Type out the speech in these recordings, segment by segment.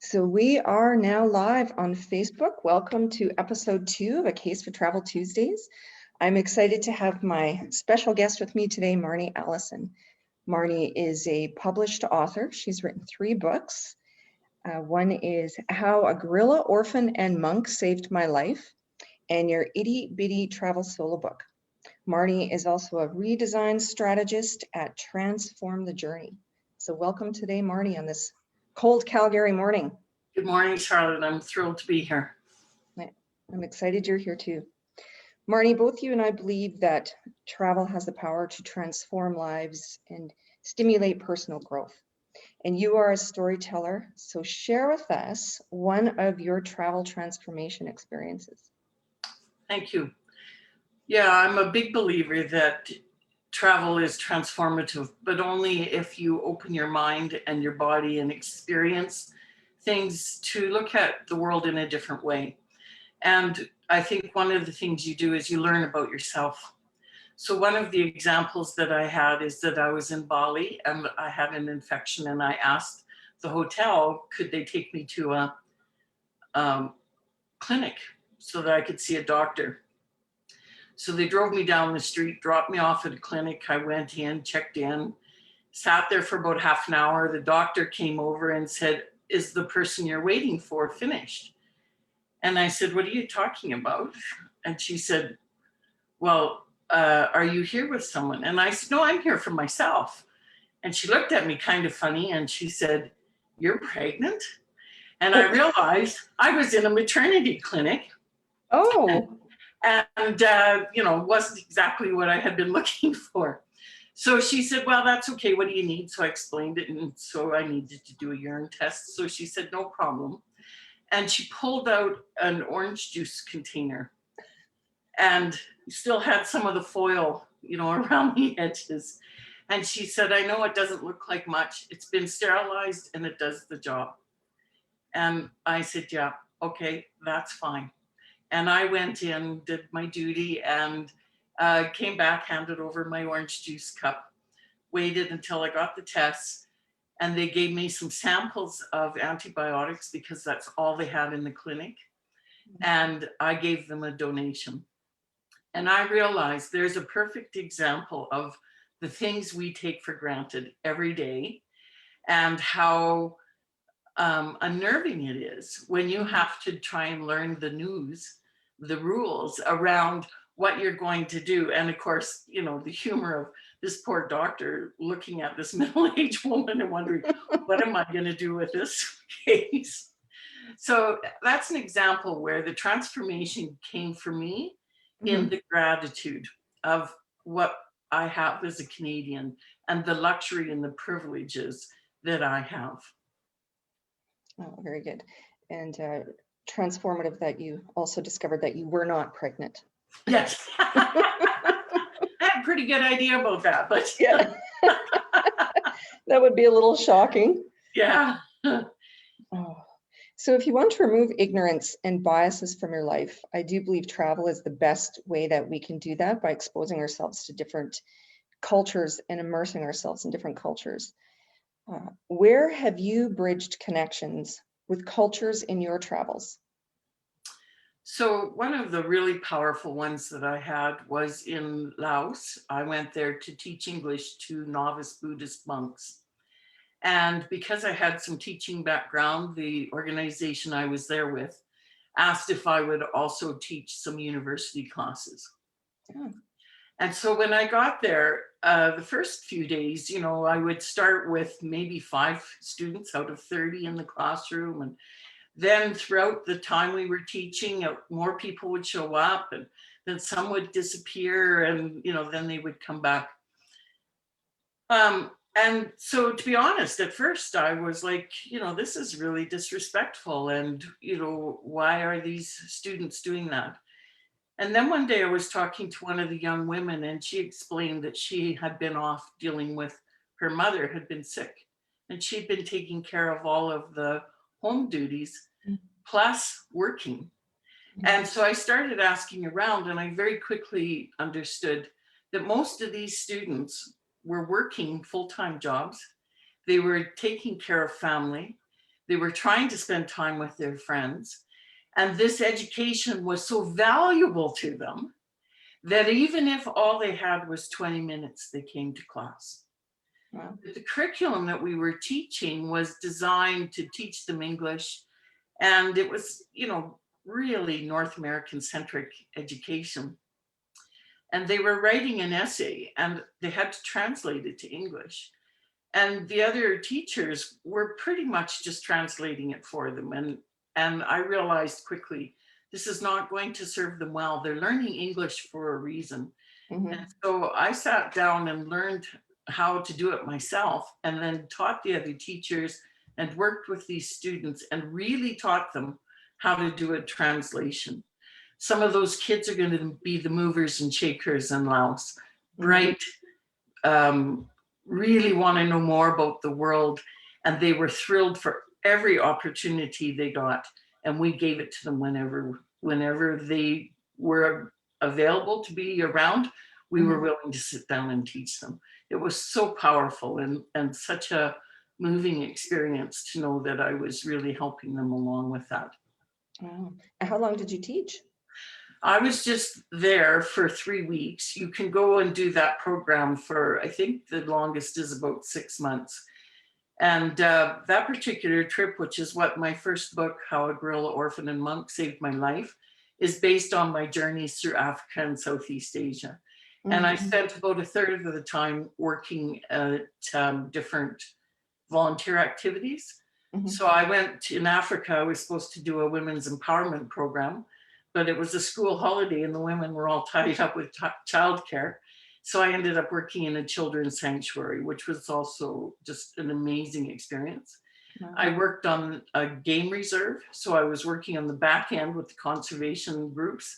So we are now live on Facebook. Welcome to episode 2 of A Case for Travel Tuesdays. I'm excited to have my special guest with me today, Marni Allison. Marni is a published author. She's written 3 books. One is How a Gorilla, Orphan, and Monk Saved My Life, and your Itty Bitty Travel Solo book. Marni is also a redesign strategist at Transform the Journey. So welcome today, Marni, on this cold Calgary morning. Good morning, Charlotte. I'm thrilled to be here. I'm excited you're here too. Marni, both you and I believe that travel has the power to transform lives and stimulate personal growth. And you are a storyteller, so share with us one of your travel transformation experiences. Thank you. Yeah, I'm a big believer that travel is transformative, but only if you open your mind and your body and experience things to look at the world in a different way. And I think one of the things you do is you learn about yourself. So one of the examples that I had is that I was in Bali and I had an infection, and I asked the hotel, could they take me to a clinic so that I could see a doctor. So they drove me down the street, dropped me off at a clinic. I went in, checked in, sat there for about half an hour. The doctor came over and said, is the person you're waiting for finished? And I said, what are you talking about? And she said, well, are you here with someone? And I said, no, I'm here for myself. And she looked at me kind of funny and she said, you're pregnant? And I realized I was in a maternity clinic. Oh. And wasn't exactly what I had been looking for. So she said, well, that's okay. What do you need? So I explained it. And so I needed to do a urine test. So she said, no problem. And she pulled out an orange juice container and still had some of the foil, around the edges. And she said, I know it doesn't look like much. It's been sterilized and it does the job. And I said, yeah, okay, that's fine. And I went in, did my duty, and came back, handed over my orange juice cup, waited until I got the tests, and they gave me some samples of antibiotics because that's all they had in the clinic. And I gave them a donation. And I realized there's a perfect example of the things we take for granted every day and how unnerving it is when you have to try and learn the news, the rules around what you're going to do. And of course, the humor of this poor doctor looking at this middle-aged woman and wondering, what am I going to do with this case? So that's an example where the transformation came for me in the gratitude of what I have as a Canadian and the luxury and the privileges that I have. Oh, very good. And transformative that you also discovered that you were not pregnant. Yes. I had a pretty good idea about that, but yeah. That would be a little shocking. Yeah. Oh. So if you want to remove ignorance and biases from your life, I do believe travel is the best way that we can do that by exposing ourselves to different cultures and immersing ourselves in different cultures. Where have you bridged connections with cultures in your travels? So one of the really powerful ones that I had was in Laos. I went there to teach English to novice Buddhist monks. And because I had some teaching background, the organization I was there with asked if I would also teach some university classes. Yeah. And so when I got there, the first few days, I would start with maybe 5 students out of 30 in the classroom. And then throughout the time we were teaching, more people would show up, and then some would disappear, and, then they would come back. And so to be honest, at first I was like, this is really disrespectful. And, why are these students doing that? And then one day I was talking to one of the young women, and she explained that she had been off dealing with her mother had been sick, and she'd been taking care of all of the home duties plus working. And so I started asking around, and I very quickly understood that most of these students were working full-time jobs. They were taking care of family. They were trying to spend time with their friends. And this education was so valuable to them that even if all they had was 20 minutes, they came to class. Wow. The curriculum that we were teaching was designed to teach them English. And it was, really North American centric education. And they were writing an essay and they had to translate it to English. And the other teachers were pretty much just translating it for them. And I realized quickly, this is not going to serve them well. They're learning English for a reason. Mhm. And so I sat down and learned how to do it myself, and then taught the other teachers and worked with these students and really taught them how to do a translation. Some of those kids are going to be the movers and shakers in Laos, bright, really want to know more about the world, and they were thrilled for every opportunity they got, and we gave it to them whenever they were available to be around. We were willing to sit down and teach them. It was so powerful and such a moving experience to know that I was really helping them along with that. Wow. And how long did you teach? I was just there for 3 weeks. You can go and do that program for, I think the longest is about 6 months. And that particular trip, which is what my first book, How a Guerrilla Orphan and Monk Saved My Life, is based on my journeys through Africa and Southeast Asia. And I spent about a third of the time working at different volunteer activities. So I went in Africa, I was supposed to do a women's empowerment program, but it was a school holiday and the women were all tied up with childcare. So I ended up working in a children's sanctuary, which was also just an amazing experience. Wow. I worked on a game reserve. So I was working on the back end with the conservation groups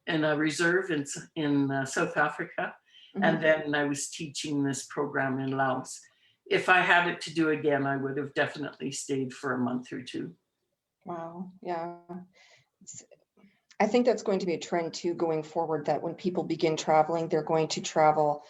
in a reserve in South Africa. And then I was teaching this program in Laos. If I had it to do again, I would have definitely stayed for a month or two. Wow. Yeah. I think that's going to be a trend too going forward, that when people begin traveling, they're going to travel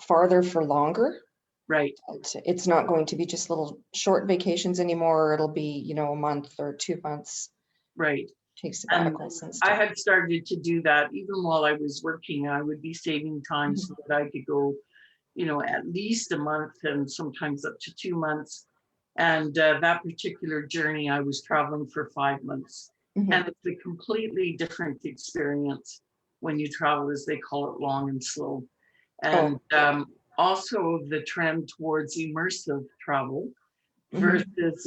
farther for longer. Right. It's not going to be just little short vacations anymore. It'll be, a month or 2 months, Right. take And sabbaticals and I stuff. had started to do that even while I was working. I would be saving time so that I could go, at least a month and sometimes up to 2 months. And that particular journey, I was traveling for 5 months. And it's a completely different experience when you travel, as they call it, long and slow. And also the trend towards immersive travel versus,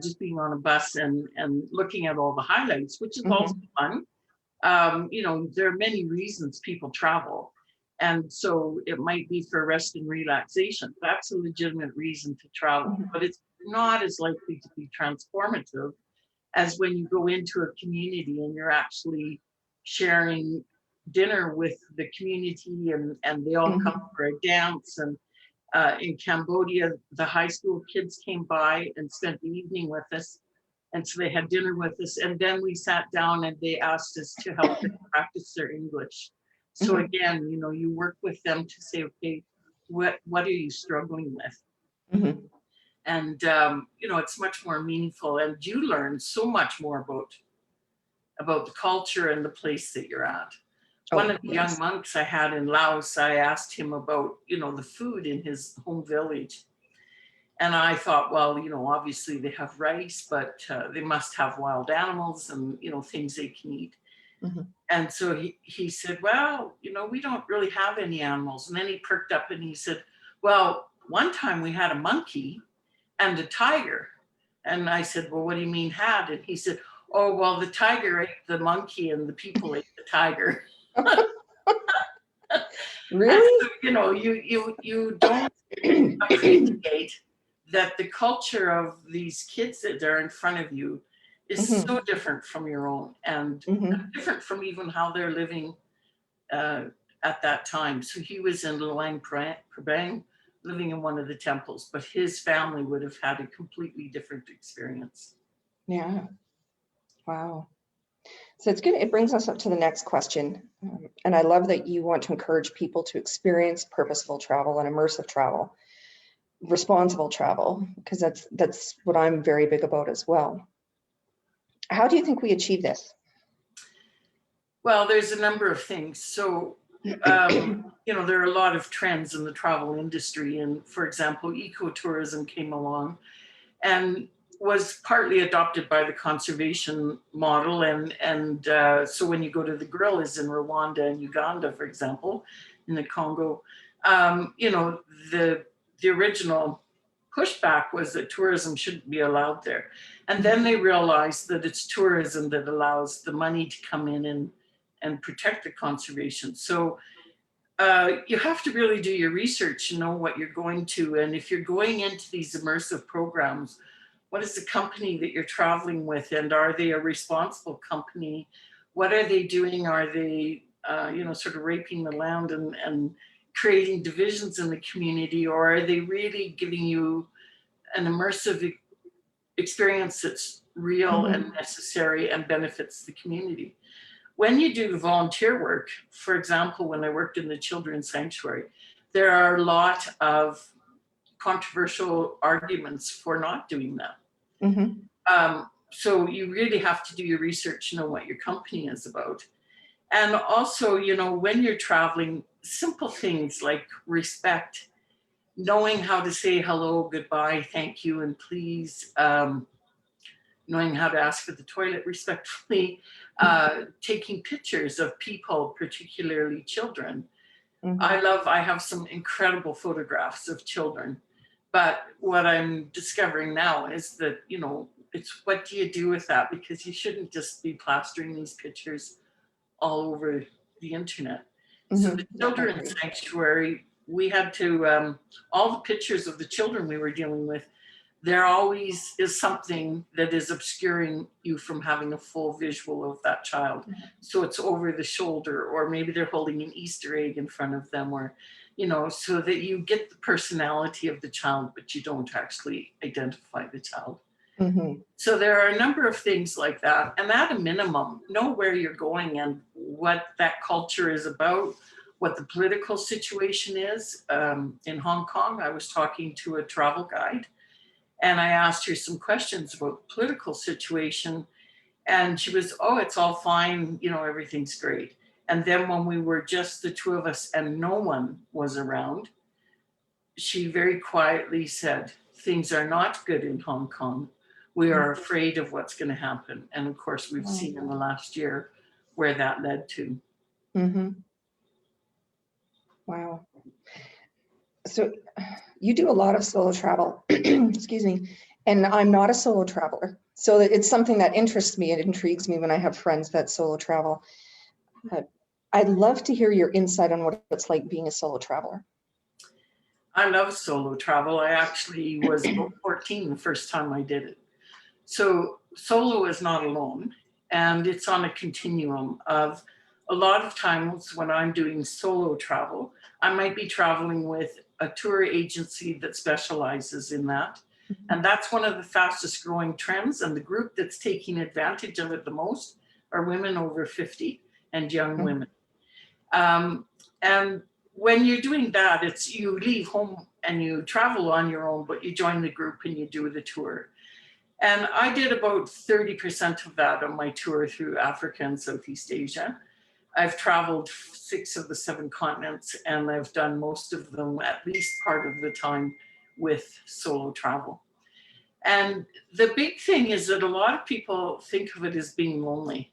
just being on a bus and looking at all the highlights, which is also fun. There are many reasons people travel. And so it might be for rest and relaxation. That's a legitimate reason to travel, but it's not as likely to be transformative as when you go into a community and you're actually sharing dinner with the community and they all come for a dance. And in Cambodia, the high school kids came by and spent the evening with us. And so they had dinner with us. And then we sat down and they asked us to help them practice their English. So again, you work with them to say, okay, what are you struggling with? And, it's much more meaningful. And you learn so much more about the culture and the place that you're at. One of the young monks I had in Laos, I asked him about, the food in his home village. And I thought, well, obviously they have rice, but they must have wild animals and, things they can eat. And so he said, well, we don't really have any animals. And then he perked up and he said, well, one time we had a monkey and a tiger. And I said, well, what do you mean had? And he said, oh, well, the tiger ate the monkey and the people ate the tiger. Really? So, you don't appreciate that the culture of these kids that are in front of you is so different from your own and different from even how they're living at that time. So he was in Luang Prabang, living in one of the temples, but his family would have had a completely different experience. Yeah. Wow. So it's good. It brings us up to the next question. And I love that you want to encourage people to experience purposeful travel and immersive travel. responsible travel, because that's what I'm very big about as well. How do you think we achieve this? Well, there's a number of things. So, there are a lot of trends in the travel industry. And for example, ecotourism came along and was partly adopted by the conservation model. So when you go to the gorillas in Rwanda and Uganda, for example, in the Congo, the original pushback was that tourism shouldn't be allowed there. And then they realized that it's tourism that allows the money to come in and protect the conservation. So you have to really do your research and know what you're going to. And if you're going into these immersive programs, what is the company that you're traveling with? And are they a responsible company? What are they doing? Are they, sort of raping the land and creating divisions in the community? Or are they really giving you an immersive experience that's real and necessary and benefits the community? When you do the volunteer work, for example, when I worked in the children's sanctuary, there are a lot of controversial arguments for not doing that. So you really have to do your research, know what your company is about. And also, when you're traveling, simple things like respect, knowing how to say hello, goodbye, thank you, and please, knowing how to ask for the toilet respectfully, taking pictures of people, particularly children. I have some incredible photographs of children, but what I'm discovering now is that, it's what do you do with that? Because you shouldn't just be plastering these pictures all over the internet. So the children's sanctuary, we had to, all the pictures of the children we were dealing with, there always is something that is obscuring you from having a full visual of that child. So it's over the shoulder, or maybe they're holding an Easter egg in front of them, or, so that you get the personality of the child, but you don't actually identify the child. So there are a number of things like that. And at a minimum, know where you're going and what that culture is about, what the political situation is. In Hong Kong, I was talking to a travel guide, and I asked her some questions about the political situation. And she was, oh, it's all fine, everything's great. And then when we were just the two of us and no one was around, she very quietly said, things are not good in Hong Kong. We are afraid of what's going to happen. And of course, we've seen in the last year where that led to. Wow. So you do a lot of solo travel, excuse me, and I'm not a solo traveler. So it's something that interests me. It intrigues me when I have friends that solo travel. I'd love to hear your insight on what it's like being a solo traveler. I love solo travel. I actually was about 14 the first time I did it. So solo is not alone, and it's on a continuum of a lot of times when I'm doing solo travel, I might be traveling with a tour agency that specializes in that. And that's one of the fastest growing trends. And the group that's taking advantage of it the most are women over 50 and young women. And when you're doing that, it's you leave home and you travel on your own, but you join the group and you do the tour. And I did about 30% of that on my tour through Africa and Southeast Asia. I've traveled 6 of the 7 continents, and I've done most of them at least part of the time with solo travel. And the big thing is that a lot of people think of it as being lonely.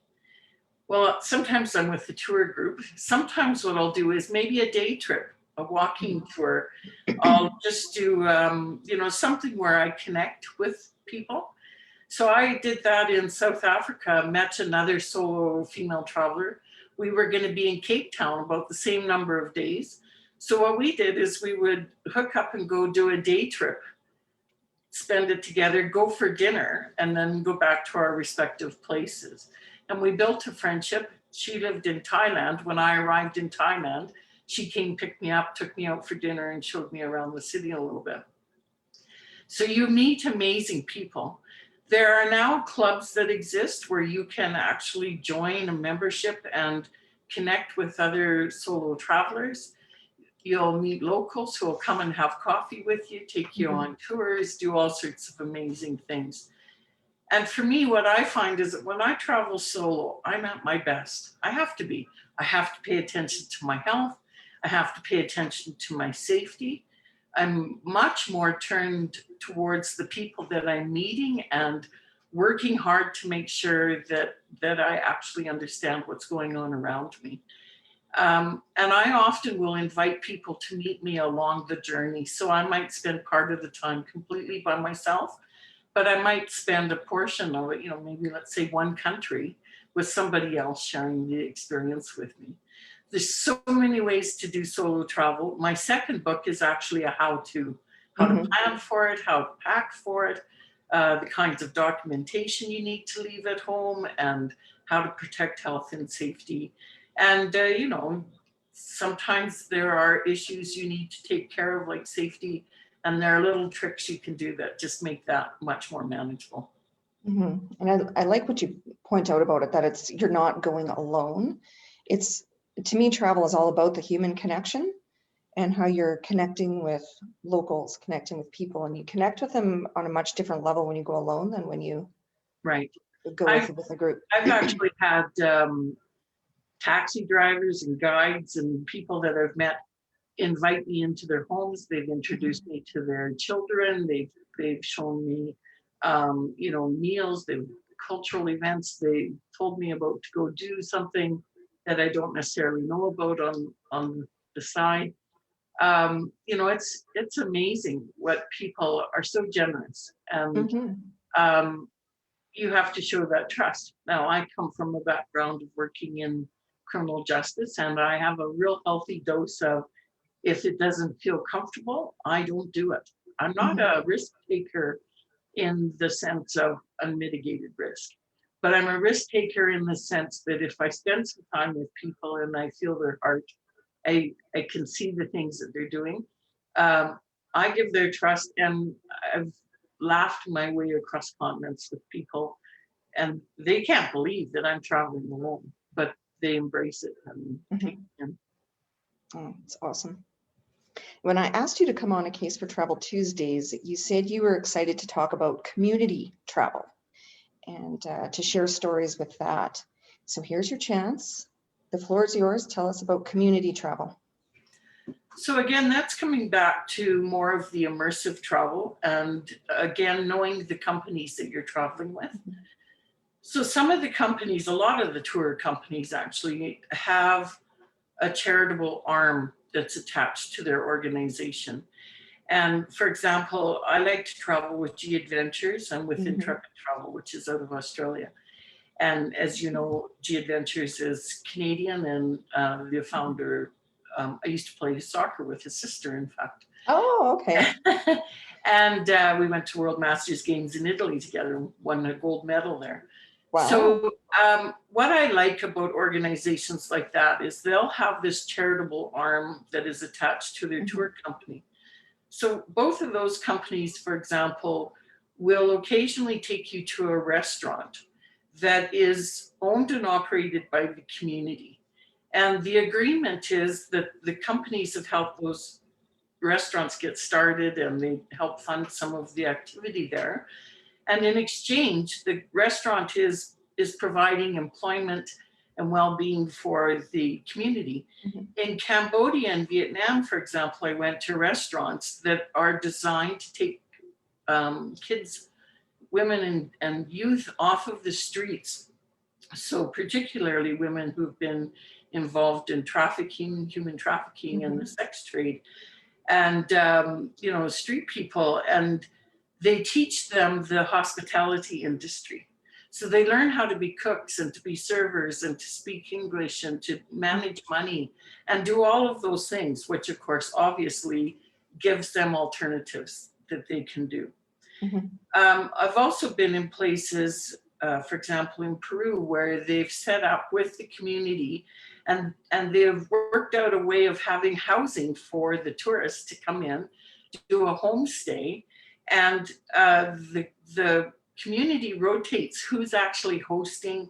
Well, sometimes I'm with the tour group. Sometimes what I'll do is maybe a day trip, a walking tour. I'll just do, something where I connect with people. So I did that in South Africa, met another solo female traveler. We were going to be in Cape Town about the same number of days. So what we did is we would hook up and go do a day trip, spend it together, go for dinner, and then go back to our respective places. And we built a friendship. She lived in Thailand. When I arrived in Thailand, she came, picked me up, took me out for dinner, and showed me around the city a little bit. So you meet amazing people. There are now clubs that exist where you can actually join a membership and connect with other solo travelers. You'll meet locals who will come and have coffee with you, take you on tours, do all sorts of amazing things. And for me, what I find is that when I travel solo, I'm at my best. I have to be. I have to pay attention to my health. I have to pay attention to my safety. I'm much more turned towards the people that I'm meeting and working hard to make sure that I actually understand what's going on around me. And I often will invite people to meet me along the journey. So I might spend part of the time completely by myself, but I might spend a portion of it, maybe let's say one country with somebody else sharing the experience with me. There's so many ways to do solo travel. My second book is actually a how-to, how to plan for it, how to pack for it, the kinds of documentation you need to leave at home, and how to protect health and safety. And, sometimes there are issues you need to take care of, like safety, and there are little tricks you can do that just make that much more manageable. And I like what you point out about it, that you're not going alone. To me, travel is all about the human connection and how you're connecting with locals, connecting with people, and you connect with them on a much different level when you go alone than when you Right. go with a group. I've actually had taxi drivers and guides and people that I've met invite me into their homes. They've introduced me to their children. They've shown me, meals, cultural events. They told me about to go do something that I don't necessarily know about on the side. It's amazing what people are so generous, and you have to show that trust. Now, I come from a background of working in criminal justice, and I have a real healthy dose of, if it doesn't feel comfortable, I don't do it. I'm not a risk taker in the sense of unmitigated risk, but I'm a risk taker in the sense that if I spend some time with people and I feel their heart, I can see the things that they're doing. I give their trust, and I've laughed my way across continents with people, and they can't believe that I'm traveling alone, but they embrace it and take me in. Oh, it's awesome. When I asked you to come on A Case for Travel Tuesdays, you said you were excited to talk about community travel and to share stories with that. So here's your chance. The floor is yours. Tell us about community travel. So again, that's coming back to more of the immersive travel, and again, knowing the companies that you're traveling with. So some of the companies, a lot of the tour companies actually have a charitable arm that's attached to their organization. And for example, I like to travel with G Adventures and with Intrepid Travel, which is out of Australia. And as you know, G Adventures is Canadian, and the founder, I used to play soccer with his sister, in fact. Oh, okay. And we went to World Masters Games in Italy together, won a gold medal there. Wow. So what I like about organizations like that is they'll have this charitable arm that is attached to their tour company. So both of those companies, for example, will occasionally take you to a restaurant that is owned and operated by the community. And the agreement is that the companies have helped those restaurants get started, and they help fund some of the activity there. And in exchange, the restaurant is providing employment and well-being for the community. In Cambodia and Vietnam, for example, I went to restaurants that are designed to take kids, women, and youth off of the streets. So particularly women who've been involved in trafficking, human trafficking, and the sex trade, and street people, and they teach them the hospitality industry. So they learn how to be cooks and to be servers and to speak English and to manage money and do all of those things, which of course obviously gives them alternatives that they can do. I've also been in places, for example, in Peru, where they've set up with the community, and they've worked out a way of having housing for the tourists to come in, to do a homestay, and the community rotates who's actually hosting.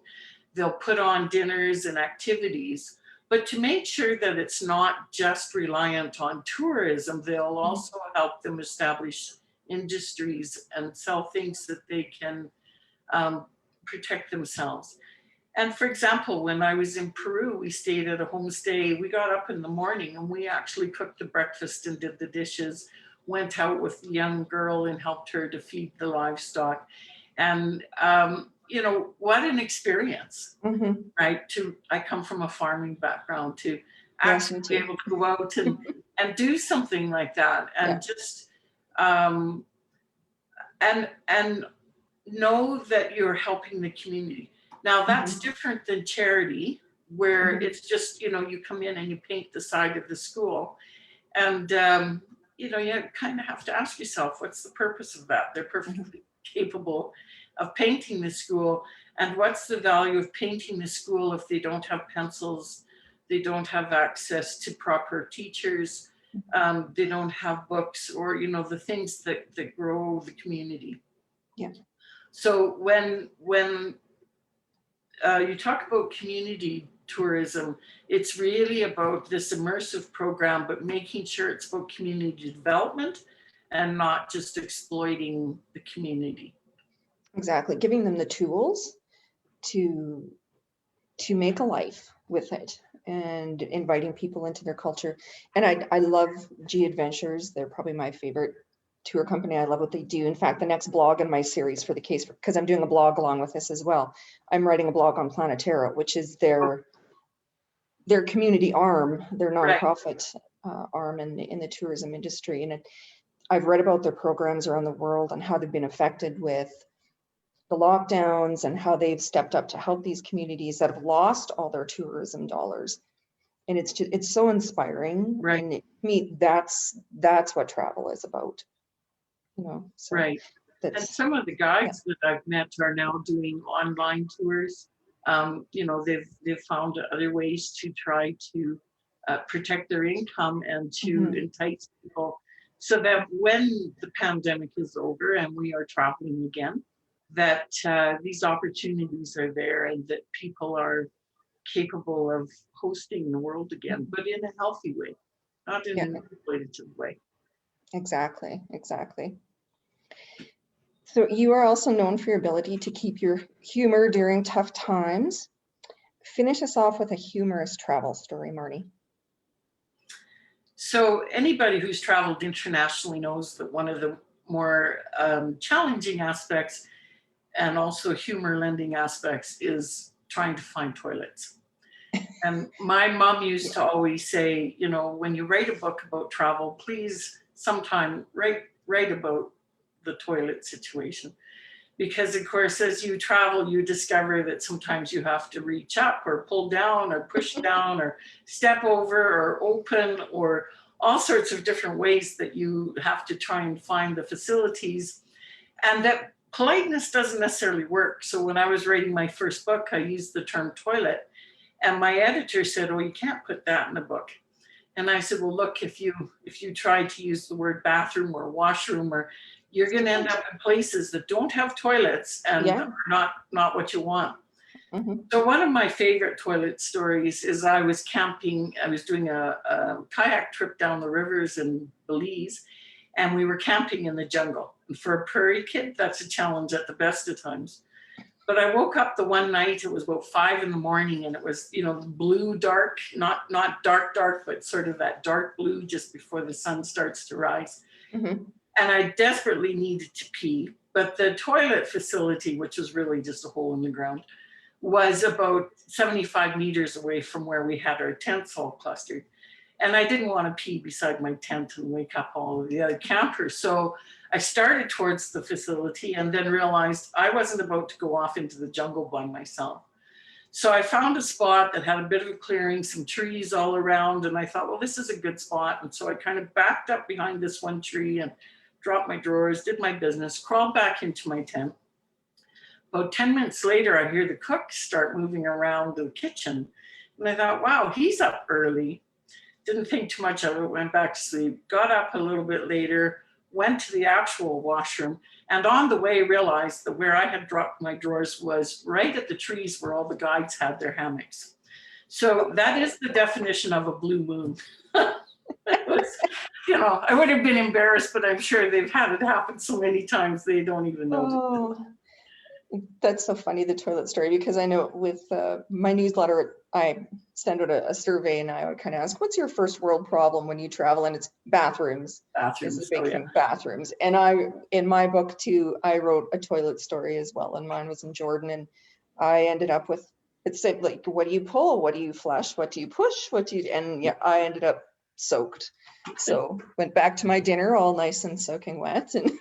They'll put on dinners and activities But to make sure that it's not just reliant on tourism, they'll also help them establish industries and sell things that they can protect themselves. And for example, when I was in Peru, we stayed at a homestay. We got up in the morning and we actually cooked the breakfast and did the dishes, went out with the young girl and helped her to feed the livestock. And, you know, what an experience, right? I come from a farming background, to actually be able to go out and do something like that, and just, and know that you're helping the community. Now that's different than charity, where it's just, you know, you come in and you paint the side of the school, and you know, you kind of have to ask yourself, what's the purpose of that? They're perfectly capable of painting the school, and what's the value of painting the school if they don't have pencils, they don't have access to proper teachers, they don't have books, or, you know, the things that grow the community. Yeah. So when you talk about community tourism, it's really about this immersive program, but making sure it's about community development and not just exploiting the community. Exactly, giving them the tools to make a life with it, and inviting people into their culture. And I love G Adventures. They're probably my favorite tour company. I love what they do. In fact, the next blog in my series for the case, because I'm doing a blog along with this as well, I'm writing a blog on Planetera, which is their community arm, their nonprofit arm in the tourism industry. And I've read about their programs around the world and how they've been affected with the lockdowns, and how they've stepped up to help these communities that have lost all their tourism dollars. And it's so inspiring. Right. And to me, that's what travel is about, you know. So right. And some of the guides that I've met are now doing online tours. You know, they've found other ways to try to protect their income and to entice people, so that when the pandemic is over and we are traveling again, that these opportunities are there, and that people are capable of hosting the world again, but in a healthy way, not in an exploitative way. Exactly. So you are also known for your ability to keep your humor during tough times. Finish us off with a humorous travel story, Marni. So anybody who's traveled internationally knows that one of the more challenging aspects, and also humor lending aspects, is trying to find toilets. And my mom used to always say, you know, when you write a book about travel, please sometime write about the toilet situation. Because of course, as you travel, you discover that sometimes you have to reach up or pull down or push down or step over or open, or all sorts of different ways that you have to try and find the facilities. And that politeness doesn't necessarily work. So when I was writing my first book, I used the term toilet. And my editor said, oh, you can't put that in a book. And I said, well, look, if you try to use the word bathroom or washroom, or you're going to end up in places that don't have toilets and are not what you want. So one of my favorite toilet stories is I was camping. I was doing a kayak trip down the rivers in Belize, and we were camping in the jungle. And for a prairie kid, that's a challenge at the best of times. But I woke up the one night, it was about 5 a.m, and it was, you know, blue dark, not dark, but sort of that dark blue just before the sun starts to rise. And I desperately needed to pee, but the toilet facility, which was really just a hole in the ground, was about 75 meters away from where we had our tents all clustered. And I didn't want to pee beside my tent and wake up all of the other campers. So I started towards the facility and then realized I wasn't about to go off into the jungle by myself. So I found a spot that had a bit of a clearing, some trees all around, and I thought, well, this is a good spot. And so I kind of backed up behind this one tree and dropped my drawers, did my business, crawled back into my tent. About 10 minutes later, I hear the cook start moving around the kitchen. And I thought, wow, he's up early. Didn't think too much of it, went back to sleep, got up a little bit later, went to the actual washroom, and on the way realized that where I had dropped my drawers was right at the trees where all the guides had their hammocks. So that is the definition of a blue moon. It was, you know, I would have been embarrassed, but I'm sure they've had it happen so many times they don't even know. Oh, that's so funny, the toilet story, because I know with my newsletter, I send out a survey and I would kind of ask, what's your first world problem when you travel? And it's bathrooms. Is the Bathrooms. big Oh, yeah. thing, bathrooms. And in my book too, I wrote a toilet story as well, and mine was in Jordan. And I ended up with, it said like, what do you pull? What do you flush? What do you push? What do you, and yeah, I ended up soaked. So went back to my dinner all nice and soaking wet. And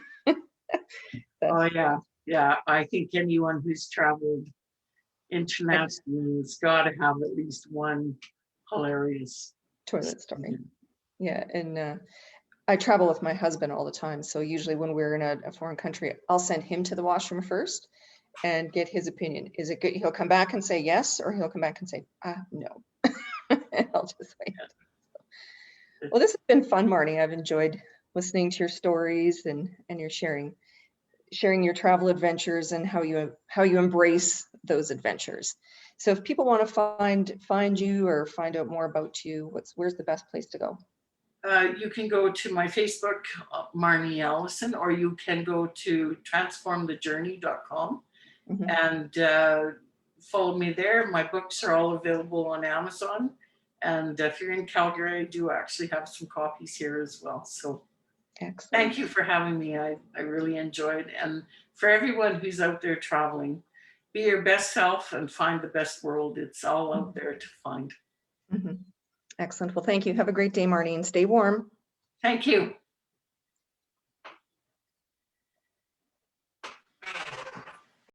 Oh, yeah. Yeah. I think anyone who's traveled internationally has got to have at least one hilarious toilet story. Yeah. And I travel with my husband all the time. So usually when we're in a foreign country, I'll send him to the washroom first and get his opinion. Is it good? He'll come back and say yes, or he'll come back and say, no. And I'll just wait. Well, this has been fun, Marnie. I've enjoyed listening to your stories and your sharing your travel adventures and how you embrace those adventures. So if people want to find you or find out more about you, where's the best place to go? You can go to my Facebook, Marni Allison, or you can go to transformthejourney.com and follow me there. My books are all available on Amazon. And if you're in Calgary, I do actually have some copies here as well. So Excellent. Thank you for having me. I really enjoyed. And for everyone who's out there traveling, be your best self and find the best world. It's all out there to find. Excellent. Well, thank you. Have a great day, Marnie, and stay warm. Thank you.